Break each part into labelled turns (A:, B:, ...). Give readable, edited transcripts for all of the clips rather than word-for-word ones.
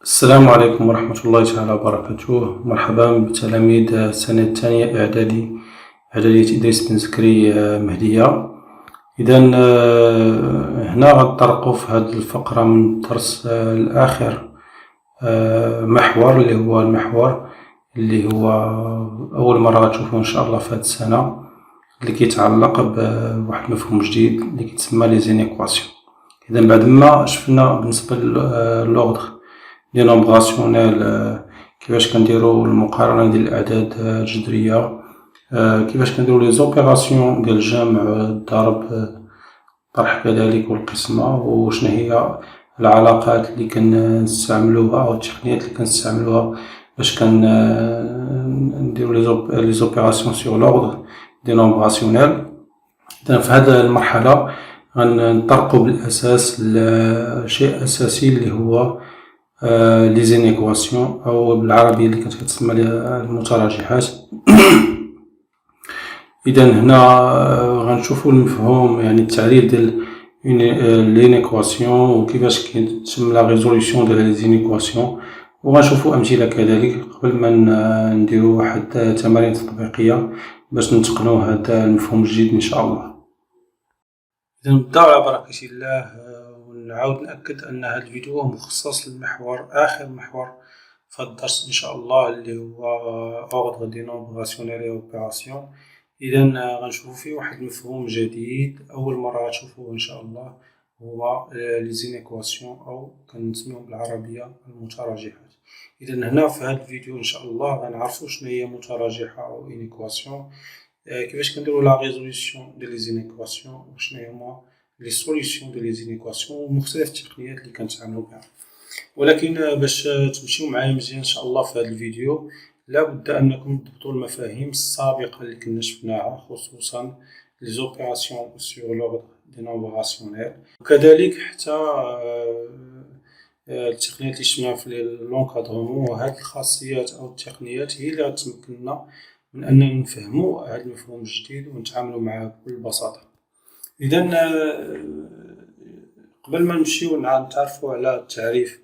A: السلام عليكم ورحمة الله تعالى وبركاته. مرحبا بتلاميذ السنة الثانية إعدادية إدريس بن زكري مهدية. إذا هنا غنطرقو في هاد الفقرة من الدرس الآخر محور اللي هو المحور اللي هو أول مرة غتشوفوه إن شاء الله في هاد السنة، اللي كيتعلق بواحد مفهوم جديد اللي كيتسمى لي زينيكواسيون. إذا بعد ما شفنا بالنسبة للوغدغ دي نومبغاسيونيل كيفاش كنديرو المقارنة ديال الأعداد الجذرية، كيفاش كنديرو لي زوبيراسيون ديال الجمع الضرب الطرح كذلك والقسمة، وشنا هي العلاقات اللي كنستعملوها أو التقنيات اللي كنستعملوها باش كنديرو لي زوبيراسيون سيغ لوغدغ دي نومبغاسيونيل. إذا في هاد المرحلة غنطرقو بالأساس لشيء أساسي اللي هو لي زينيكواسيون أو بالعربية اللي كانت كتسمى المتراجحات. إذا هنا غنشوفو المفهوم، يعني التعريف ديال لينيكواسيون وكيفاش كيتم لا ريزوليسيون ديال لي زينيكواسيون، وغنشوفو أمثلة كذلك قبل ما نديرو واحد تمارين تطبيقية باش نتقنو هذا المفهوم الجديد إن شاء الله. إذا نبداو على بركة الله، ونعاود نأكد أن هذا الفيديو مخصص للمحور آخر محور في هذا الدرس إن شاء الله اللي هو أوردغ دي نومبغاسيونيل إي أوبيراسيون. إذا غنشوفو فيه واحد المفهوم جديد أول مرة غتشوفوه إن شاء الله، هو لي زينيكواسيون أو كنسميوهم بالعربية المتراجحات. إذا هنا في هذا الفيديو إن شاء الله غنعرفو شناهي متراجحة أو إينيكواسيون، كيفاش كنديرو لا ريزوليسيون ديال لي زينيكواسيون، وشناهي هما لي سوليسيون ديال لي زينيكواسيون، ومختلف التقنيات اللي كنتعاملو بها. ولكن باش تمشيو معايا مزيان إن شاء الله في هذا الفيديو لابد أنكم تضبطوا المفاهيم السابقة اللي كنا شفناها، خصوصا لي زوبيراسيون سيغ لوغدغ دي نومبغاسيونيل، وكذلك حتى التقنيات اللي شفناها في لونكادرومون. وهاد الخاصيات أو التقنيات هي اللي غتمكننا من أننا نفهمو هاد المفهوم الجديد ونتعاملو معاه بكل بساطة. إذا قبل ما نمشيو نتعرفو على التعريف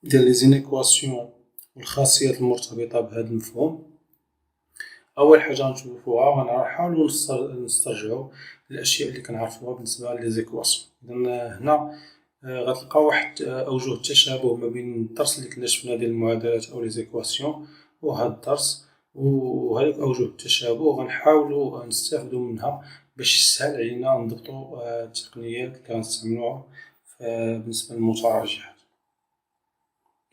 A: ديال لي زينيكواسيون والخاصيات المرتبطة بهذا المفهوم، أول حاجة غنشوفوها غنحاولو نسترجعو الأشياء اللي كنعرفوها بالنسبة لي زيكواسيون. إذا هنا غتلقاو واحد أوجه التشابه ما بين الدرس اللي كنا شفنا ديال المعادلات أو لي زيكواسيون وهاد الدرس، وهادوك أوجه التشابه غنحاولو نستافدو منها باش يسهل علينا نضبطو التقنيات اللي كنستعملوها بالنسبة للمتراجحات.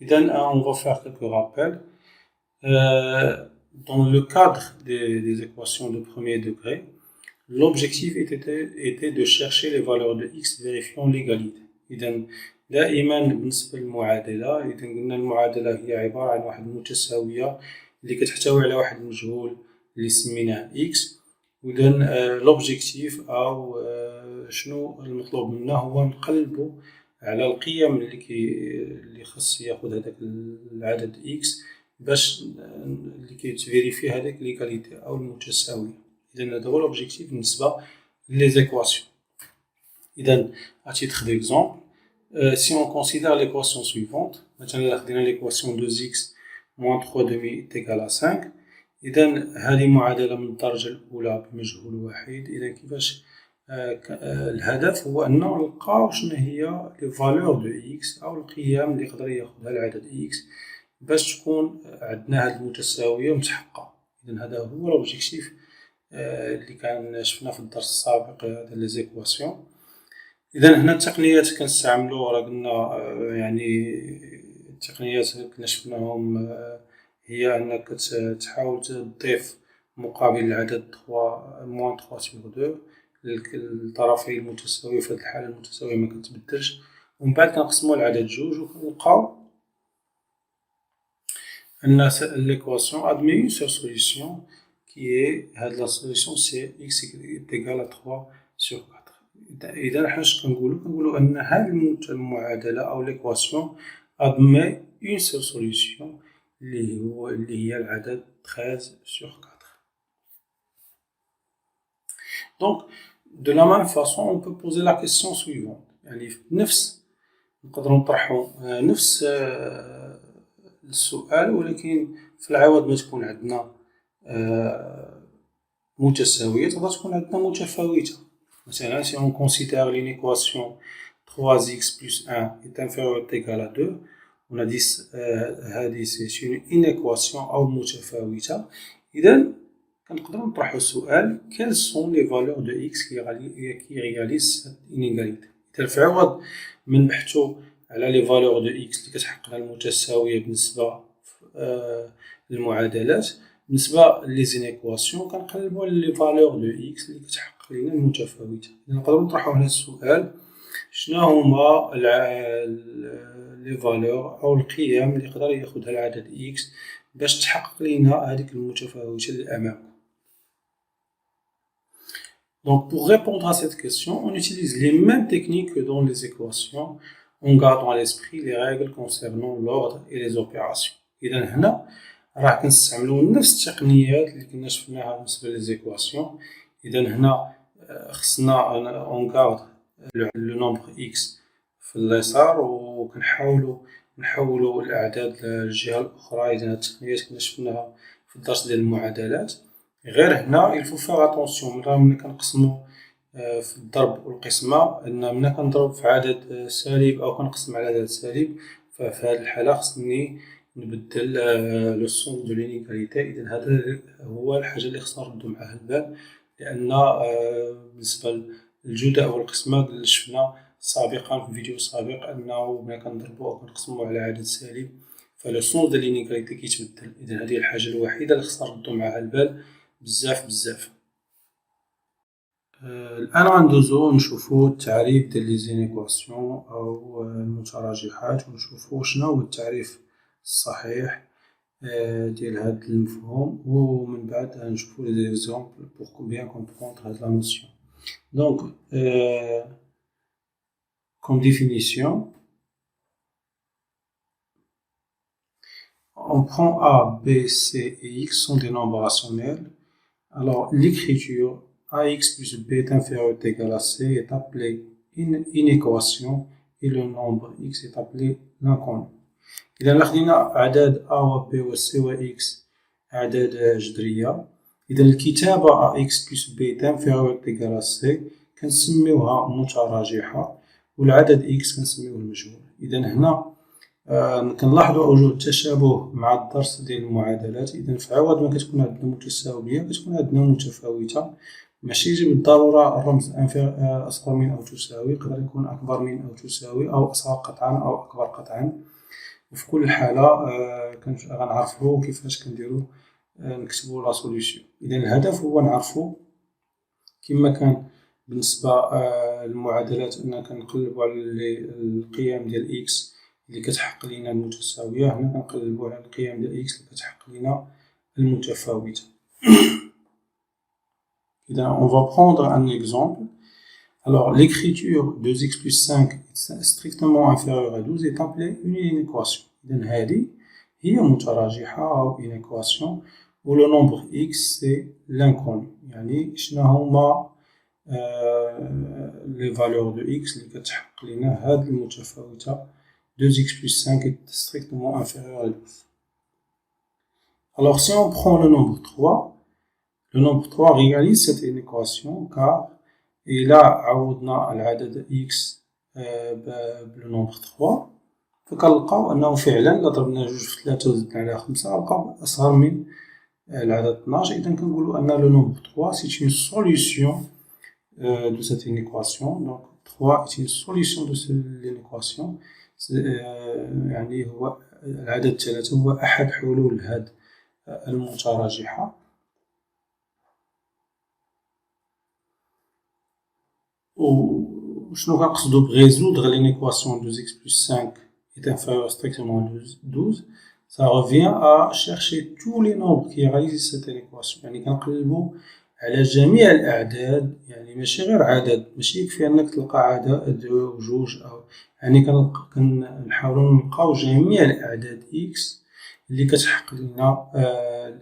A: إذا on va faire quelques rappels. Dans le cadre des équations de premier degré, l'objectif était de chercher les valeurs de x vérifiant l'égalité. إذا دائما بالنسبة للمعادلة، إذا قلنا المعادلة هي عبارة عن واحد المتساوية اللي كتحتوي على واحد المجهول اللي سميناه x. وإذا l'objectif أو شنو المطلوب منا هو نقلبو على القيم اللي خاص ياخد هداك العدد x باش اللي كيتفيريفي هداك ليكاليتي أو المتساوية. إذا هذا هو l'objectif بالنسبة لي زيكواسيون. إذا à titre d'exemple, si on considère l'équation suivante, مثلا إلا خدينا l'équation 2x moins 3 demi est égal à 5. إذا هذه معادلة من الدرجة الأولى بمجهول واحد. إذا كيفاش الهدف هو أن نلقاو شنو هي لي فالور دو إكس أو القيم اللي يقدر ياخدها العدد إكس باش تكون عندنا هاد المتساوية متحققة. إذا هذا هو الأوبجيكتيف اللي كان شفنا في الدرس السابق ديال لي زيكواسيون. إذا هنا التقنيات كنستعملو راه قلنا يعني التقنيات كنا شفناهم هي أنك تحاول تضيف مقابل العدد 3 موان 3 سيغ 2 الطرفين المتساوية. في هذه الحالة المتساوية ما كتبدلش، ومن بعد كنقسمو العدد جوج وكنلقاو أن l'équation admet une seule solution qui est هاد la solution c'est x est égal à 3 sur 4. إذا حنا اش كنقولو أن هاد المعادلة أو l'équation admet une seule solution اللي هي العدد 13 sur 4. Donc de la même façon on peut poser la question suivante، يعني في نفس نقدروا نطرحوا نفس السؤال، ولكن في العوض ما تكون عندنا متساوية تقدر تكون عندنا متفاوتة. مثلا si on considère une équation 3x plus 1 est inférieur ou égal à 2, on a dit هذه c'est une équation أو متفاوتة. إذا كنقدروا نطرحوا السؤال quelles sont les valeurs de x qui réalisent cette inégalité. إذا في عوض من نبحثوا على les valeurs de x اللي كتحقق لنا المتساوية بالنسبة للمعادلات، بالنسبة لي زينيكواسيون كنقلبو على لي فالور دو اكس اللي كتحقق لينا المتفاوتة. إذا نقدرو نطرحو هنا السؤال شنا هما لي فالور أو القيم اللي يقدر ياخدها العدد اكس باش تحقق لينا هاديك المتفاوتة اللي أمامنا. Donc pour répondre à cette question, on utilise les mêmes techniques que dans les équations en gardant à l'esprit les règles concernant l'ordre et les opérations. إذا هنا راح كنستعملو نفس التقنيات اللي كنا شفناها بالنسبة للزيكواسيون. إذا هنا خصنا اون غارد لو نومبر إكس في اليسار ونحولو الأعداد للجهة الأخرى. إذا هاد التقنيات كنا شفناها في الدرس ديال المعادلات. غير هنا il faut faire attention ملي كنقسمو في الضرب والقسمة، أن ملي كنضرب في عدد سالب أو كنقسم على عدد سالب، ففي هاد الحالة خصني نبدل لو سونس دو لينيكاليتي. إذا هذا هو الحاجة اللي خصنا نردو معاه البال، لأن بالنسبة للجداء والقسمة شفنا سابقا في فيديو سابق أنه ملي كنضربو أو كنقسمو على عدد سالب فلو سونس دو لينيكاليتي كيتبدل. إذا هذه الحاجة الوحيدة اللي خصنا نردو معاها البال بزاف. الآن غندوزو نشوفو التعريف ديال لي زينيكواسيون أو المتراجحات، ونشوفو شنو هو التعريف الصحيح ديال هاد المفهوم، ومن بعد نشوفو لي زيكزامبل بور بيان كومبروندر هاد لا نوسيون. دونك كوم ديفينيسيون on prend A, B, C et X sont des nombres rationnels. Alors l'écriture AX plus B est inférieur ou égal à C est appelée une équation et le nombre X est appelé l'inconnu. إذا خدينا أعداد A و B و C و X أعداد جذرية، إذا الكتابة AX plus B est inférieur ou égal à C كنسميوها متراجحة، والعدد X كنسميوه المجهول. إذا هنا كنلاحظوا أوجه التشابه مع الدرس ديال المعادلات. إذا في عوض ما كتكون عندنا متساوية كتكون عندنا متفاوتة. ماشي بالضرورة الرمز أصغر من أو تساوي، يقدر يكون أكبر من أو تساوي أو أصغر قطعا أو أكبر قطعا. وفي كل حالة غنعرفو كيفاش كنديرو نكتبو لا سوليسيون. إذا الهدف هو نعرفو كما كان بالنسبة للمعادلات أننا كنقلبو على القيم ديال إكس اللي كتحقق لينا المتساوية، هنا كنقلبو على القيم ديال إكس اللي كتحقق لينا المتفاوتة. إذا on va prendre un exemple. Alors l'écriture 2x plus 5 est strictement inférieure à 12 est appelée une équation. إذا هذه هي متراجحة أو une équation où le nombre x c'est l'inconnu. يعني شنو هما les valeurs de x اللي كتحقق لينا هاد المتفاوتة 2x plus 5 est strictement inférieur à 12. Alors si on prend le nombre 3, le nombre 3 réalise cette équation car إلا عوضنا العدد x بالنومبر 3 فكنلقاو أنه فعلا إلا ضربنا جوج في 3 وزدنا عليها 5 غنلقاو أصغر من العدد 12. إذا كنقولو أن le nombre 3 c'est une solution de cette équation. Donc 3 est une solution de cette équation. يعني هو العدد 3 هو أحد حلول هاد المتراجحة. وشنو كنقصدو بغيزودغ لين équation 2x plus 5 est inférieur strictement à 12. Ça revient à chercher tous les nombres qui réalisent cette équation. يعني كنقلبو على جميع الأعداد، يعني ماشي غير عدد، ماشي يكفي أنك تلقى عدد وجوج أو يعني كنحاولو نلقاو جميع الأعداد x اللي كتحقق لنا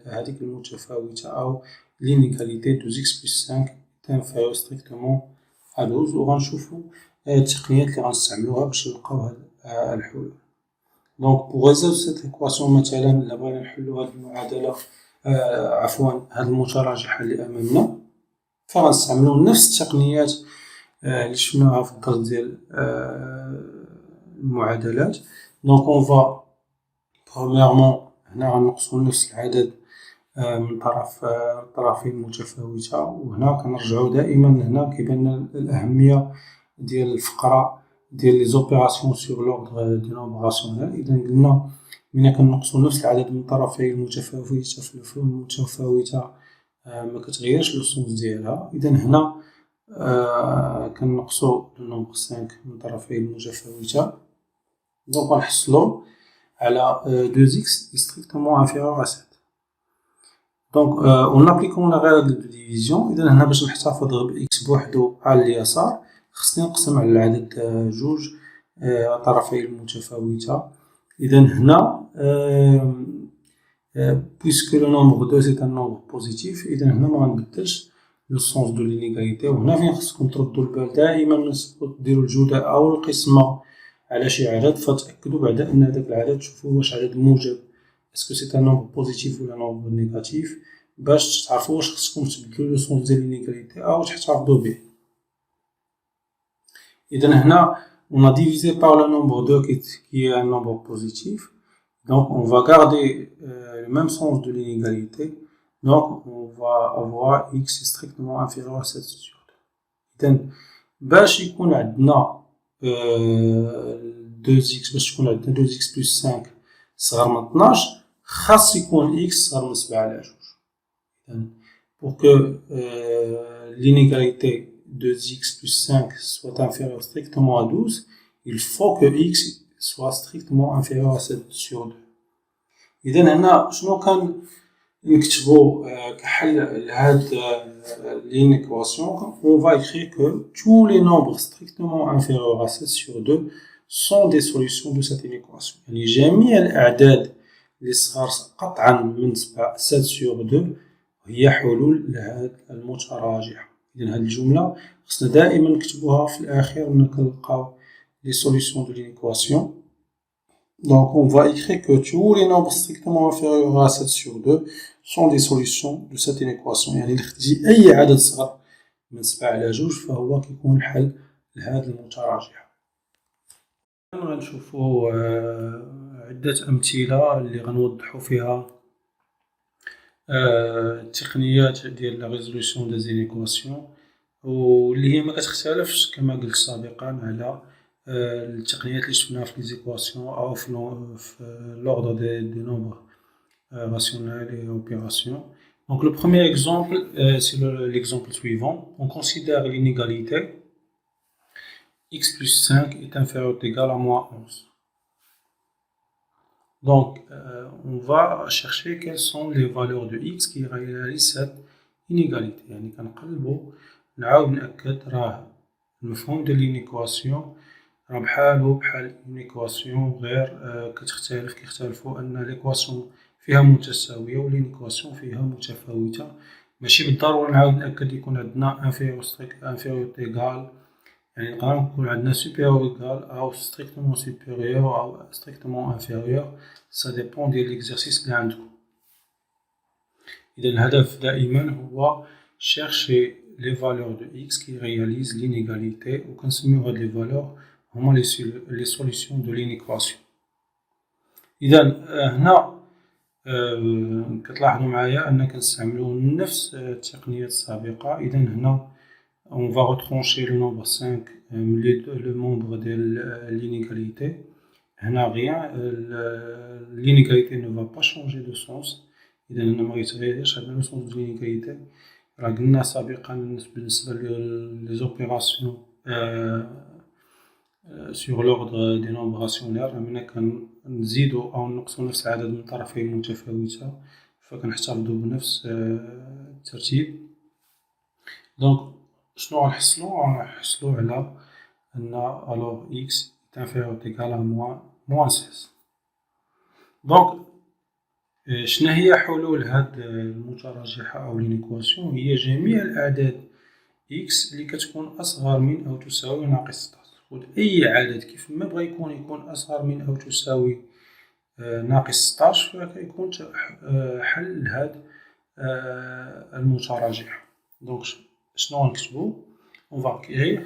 A: هذيك المتفاوتة أو l'inégalité 2x plus 5 est inférieur strictement à 12. وغنشوفو التقنيات اللي غنستعملوها باش نلقاو الحلول. دونك pour résoudre cette équation مثلا إلا بغينا نحلو هاد المعادلة عفوا هاد المتراجحة اللي أمامنا، فغنستعملو نفس التقنيات اللي شفناها في الدرس ديال المعادلات. دونك اون فا برومييرمون هنا غنقصو نفس العدد من طرفين متفاوتة، وهنا كنرجعو دائما هنا كيبان لنا الأهمية ديال الفقرة ديال لي زوبيراسيون سور لوردر دي نومبر راسيونيل. إذا قلنا ملي كنقصو نفس العدد من طرفين المتفاوتة في الفروع المتفاوتة ما كتغيرش لو سونس ديالها. إذا هنا كنقصو نومبر 5 من طرفين المتفاوتة، دونك غنحصلو على 2x strictement inférieur à 7. دونك اون ابليكون لا ريغل دو ديفيزيون. إذا هنا باش نحتفظ بإكس بوحدو على اليسار خصني نقسم على العدد جوج طرفين المتفاوتة. إذا هنا puisque le nombre 2 c'est un nombre positif، إذا هنا ما غنبدلش لو سونس دو لينيغاليتي. وهنا فين خصكم تردو البال دائما ديرو الجودة أو القسمة على شي عدد، فتأكدوا بعد أن هذاك العدد تشوفوا واش عدد موجب، اسكو سي ان نومبر بوزيتيف ولا نومبر نيجاتيف، باش تعرفوا واش خصكم تبدلو لو سونس ديال لينيغاليتي أو تحتفظوا به. إذا هنا on a divisé par le nombre 2 qui est un nombre positif, donc on va garder le même sens de l'inégalité, donc on va avoir x strictement inférieur à 7 sur 2. إذا باش يكون عندنا 2x باش تكون عندنا 2x plus 5 صغر من 12 خاص يكون x صغر من 7 على 2. إذا pour que l'inégalité 2x plus 5 soit inférieur strictement à 12, il faut que x soit strictement inférieur à 7 sur 2. إذا هنا شنو كان نكتبو كحل لهاد l'équation؟ On va écrire que tous les nombres strictement inférieurs à 7 sur 2 sont des solutions de cette équation. يعني جميع الأعداد اللي صغار قطعا من 7 sur 2 هي حلول لهاد المتراجحة. إذا هاد الجملة خصنا دائما نكتبوها في الأخير ملي كنلقاو les solutions de l'équation. Donc on va écrire que tous les nombres strictement inférieurs à 7 sur 2 sont des solutions de cette équation. يعني اللي خديتي أي عدد صغر من 7 على 2 فهو كيكون الحل لهاد المتراجحة. غنشوفو عدة أمثلة اللي غنوضحو فيها التقنيات ديال لا ريزولوسيون دي زينيكواسيون، واللي هي ما كتختلفش كما قلت سابقا على التقنيات اللي شفناها في ليزيكواسيون أو في l'ordre des nombres rationnels et opérations. Donc le premier exemple, c'est l'exemple suivant. On considère l'inégalité x plus 5 est inférieur ou égal à moins 11. Donc on va chercher quelles sont les valeurs de x qui réalisent cette inégalité. يعني كنقلبو نعاود نأكد راه المفهوم ديال لينيكواسيون راه بحالو بحال لينيكواسيون غير كيختلفو أن ليكواسيون فيها متساوية و لينيكواسيون فيها متفاوتة. ماشي بالضرورة نعاود نأكد يكون عندنا انفيريور إيغال، يعني نقدر نكون عندنا supérieur إيغال أو strictement supérieur أو strictement inférieur، ça dépend ديال l'exercice اللي عندكم. إذا الهدف دائما هو chercher les valeurs de x qui réalisent l'inégalité، وكنسميو هاد les valeurs هما les solutions de l'inéquation. إذا هنا كتلاحظوا معايا أن كنستعملو نفس التقنيات السابقة. إذا هنا on va retrancher le nombre 5 le membre de l'inégalité. هنا rien، l'inégalité ne va pas changer de sens. إذا هنا ما يتغيرش عندنا لو سونس دو l'inégalité. راه قلنا سابقا بالنسبة les opérations sur l'ordre des nombres rationnels، ملي كنزيدو أو نقصو نفس العدد من طرفين متفاوتة فكنحتفظو بنفس الترتيب. دونك شنو غنحصلو؟ غنحصلو على أن alors x est inférieur ou égal à moins 16. دونك شنا هي حلول هاد المتراجحة أو لينيكواسيون؟ هي جميع الأعداد x اللي كتكون أصغر من أو تساوي ناقص 16. خذ أي عدد كيف ما بغا يكون أصغر من أو تساوي ناقص 16 فكيكون حل لهاد المتراجع. دونك شنو غنكتبو؟ on va écrire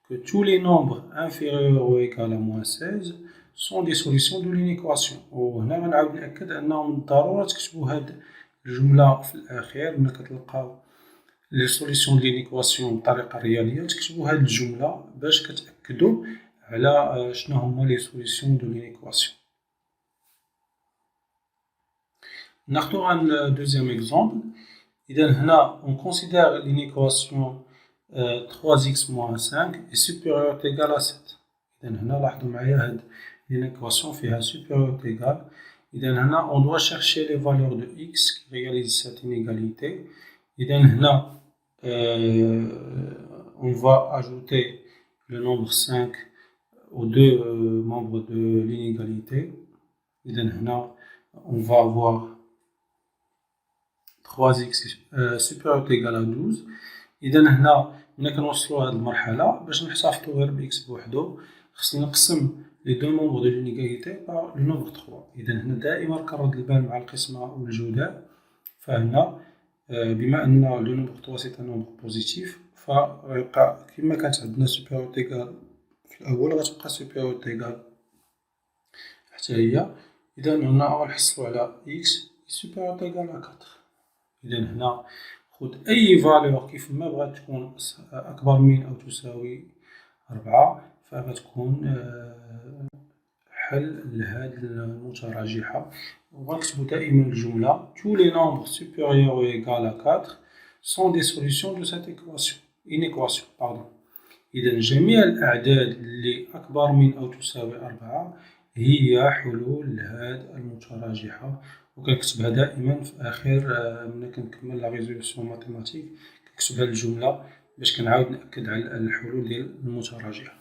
A: que tous les nombres inférieurs ou égaux à moins 16 sont des solutions de l'inéquation. وهنا غنعاود نأكد أنه من الضرورة تكتبو هاد الجملة في الأخير ملي كتلقاو لي سوليسيون ديال لينيكواسيون بطريقة رياضية تكتبو هاد الجملة باش كتأكدو على شنو هما لي سوليسيون دو لينيكواسيون. ناخدو un deuxième exemple. إذا هنا on considère l'inéquation 3x moins 5 est supérieure ou égale à 7. إذا هنا لاحظوا معايا هاد l'inéquation فيها supérieure ou égale. إذا هنا on doit chercher les valeurs de x qui réalisent cette inégalité. إذا هنا on va ajouter le nombre 5 aux deux membres de l'inégalité. إذا هنا on va avoir 3x supérieur ou égal à 12. إذا هنا ملي كنوصلو لهاد المرحلة باش نحتفظو غير بإكس بوحدو خصني نقسم لي دو مومبر دو لينيغاليتي بار لو نومبر 3. إذا هنا دائما كنرد البال مع القسمة والجداء. فهنا بما أن لو نومبر 3 سي ان نومبر بوزيتيف فغيبقى كيما كانت عندنا supérieur ou égal في الأول غتبقى supérieur ou égal حتى هي. إذا هنا غنحصلو على إكس supérieur ou égal à 4. إذا هنا خذ أي فالور كيف ما بغات تكون أكبر من أو تساوي 4 فغتكون حل لهاد المتراجحة. وغنكتبو دائما الجملة tous les nombres supérieurs ou égaux à 4 sont des solutions de cette inéquation. إذا جميع الأعداد اللي أكبر من أو تساوي 4 هي حلول لهاد المتراجحة. وكنكتبها دائما في آخر ملي كنكمل لا ريزوليسيون ماتيماتيك كنكتب هاد الجملة باش كنعاود نأكد على الحلول ديال المتراجحة.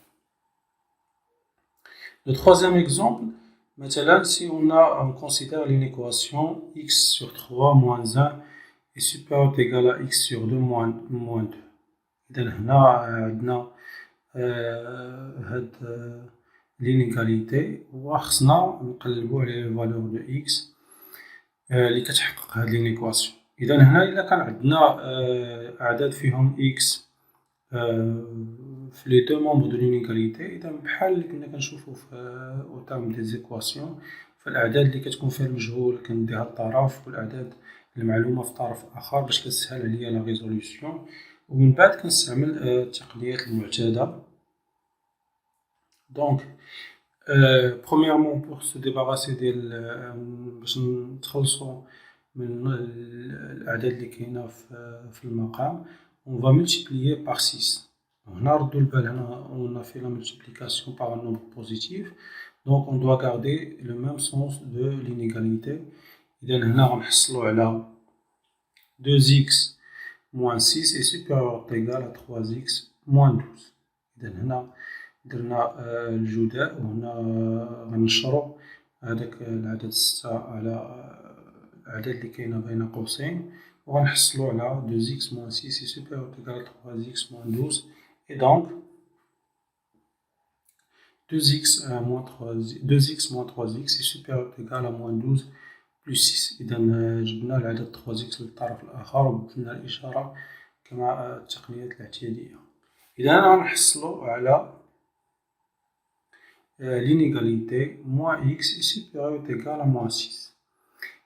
A: Le troisième exemple, مثلا si on considère l'inéquation x sur 3 moins 1 est supérieur ou égal à x sur 2 moins 2. إذا هنا عندنا هاد l'inégalité وخصنا نقلبو على لي فالور دو x اللي كتحقق هاد لينيكواسيون. إذا هنا إلا كان عندنا أعداد فيهم x في لي دو مومبر دو لينيغاليتي إذا بحال اللي كنا كنشوفو في أو تيرم دي زيكواسيون فالأعداد اللي كتكون فيها المجهول كنديها لطرف والأعداد المعلومة في طرف آخر باش كتسهل عليا لا ريزوليسيون. ومن بعد كنستعمل التقنيات المعتادة. دونك premièrement pour se débarrasser ديال باش نتخلصو من الأعداد اللي كاينة في المقام on va multiplier par 6. هنا ردوا البال هنا on a fait la multiplication par un nombre positif donc on doit garder le même sens de l'inégalité. إذا هنا غنحصلو على 2x moins 6 est supérieur ou égal à 3x moins 12. إذا هنا درنا الجداء وهنا غنشرو هداك العدد 6 على الأعداد اللي كاينة بين قوسين وغنحصلو على 2x moins 6 est supérieur ou égal à 3x moins 12 et donc 2x moins 3x est supérieur ou égal à moins 12 plus 6. إذا جبنا العدد 3x للطرف الآخر وبدلنا الإشارة كما التقنيات الاعتيادية. إذا غنحصلو على l'inégalité moins x est supérieur ou égal à moins 6.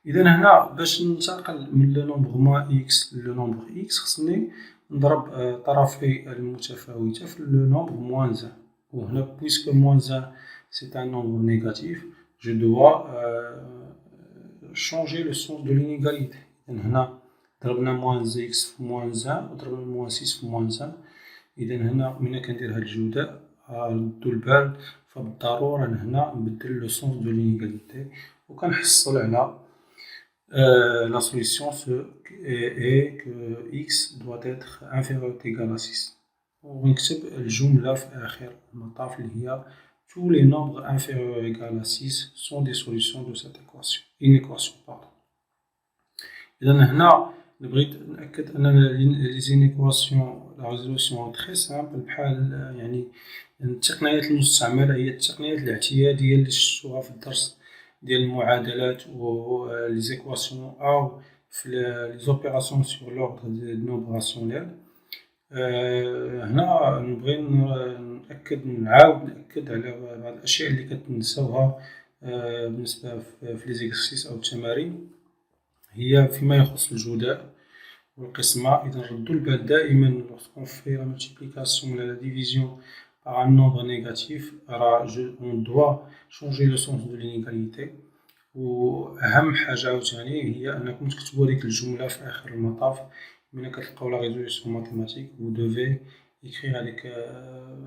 A: إذا هنا باش ننتقل من لو نومبر moins x لو نومبر x خصني نضرب طرفي المتفاوتة في لو نومبر moins 1. وهنا puisque moins 1 c'est un nombre négatif je dois changer le sens de l'inégalité. إذا هنا ضربنا moins x في moins 1 وضربنا moins 6 في moins 1. إذا هنا ملي كندير هاد الجداء ردوا البال فبالضرورة هنا نبدل لو سونس دو لينيغاليتي وكنحصل على la solution est que x doit être inférieur ou égal à 6. ونكتب الجملة في آخر المطاف اللي هي tous les nombres inférieurs ou égal à 6 sont des solutions de cette inéquation. إذا هنا بغيت نأكد أن لي زينيكواسيون لا ريزولوسيون تري سامبل بحال يعني التقنيات المستعملة هي التقنيات الاعتيادية اللي شفتوها في الدرس ديال المعادلات و لي زيكواسيون أو في لي زوبيراسيون سور لوردر نومبر راسيونيل. هنا نبغي نعاود نأكد على بعض الأشياء اللي كتنساوها بالنسبة في لي زيكسيرسيس أو التمارين، هي فيما يخص الجداء والقسمة. إذا ردو البال دائما لوغسكون في لا مولتيبليكاسيون ولا لا ديفيزيون par un nombre négatif, on doit changer le sens de l'inégalité. وأهم حاجة عاوتاني هي أنكم تكتبو هاديك الجملة في آخر المطاف ملي كتلقاو لا ريزوليسيون ماتيماتيك vous devez écrire هاديك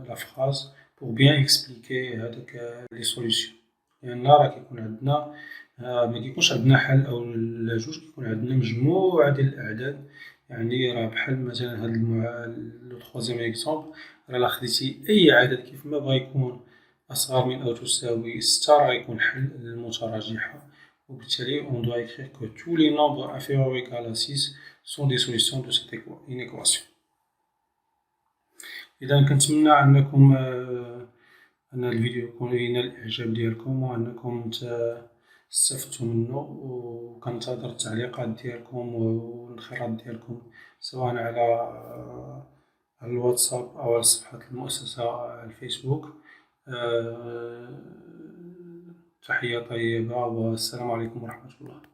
A: لا فراز pour bien expliquer هاديك لي سوليسيون. لأن راه كيكون عندنا مكيكونش عندنا حل أو جوج، كيكون عندنا مجموعة ديال الأعداد. يعني راه بحال مثلا هاد لو تخوازيام إكزومبل، راه إلا خديتي أي عدد كيفما بغا يكون أصغر من أو تساوي 6 راه غيكون حل للمتراجحة. وبالتالي on doit écrire que tous les nombres inférieurs ou égaux à 6 sont des solutions de cette inéquation. إذا كنتمنى أنكم أن الفيديو يكون ينال الإعجاب ديالكم وأنكم استفدتوا منه، وكنتظر التعليقات ديالكم والانخراط ديالكم سواء على الواتساب أو على صفحة المؤسسة على الفيسبوك. تحية طيبة والسلام عليكم ورحمة الله.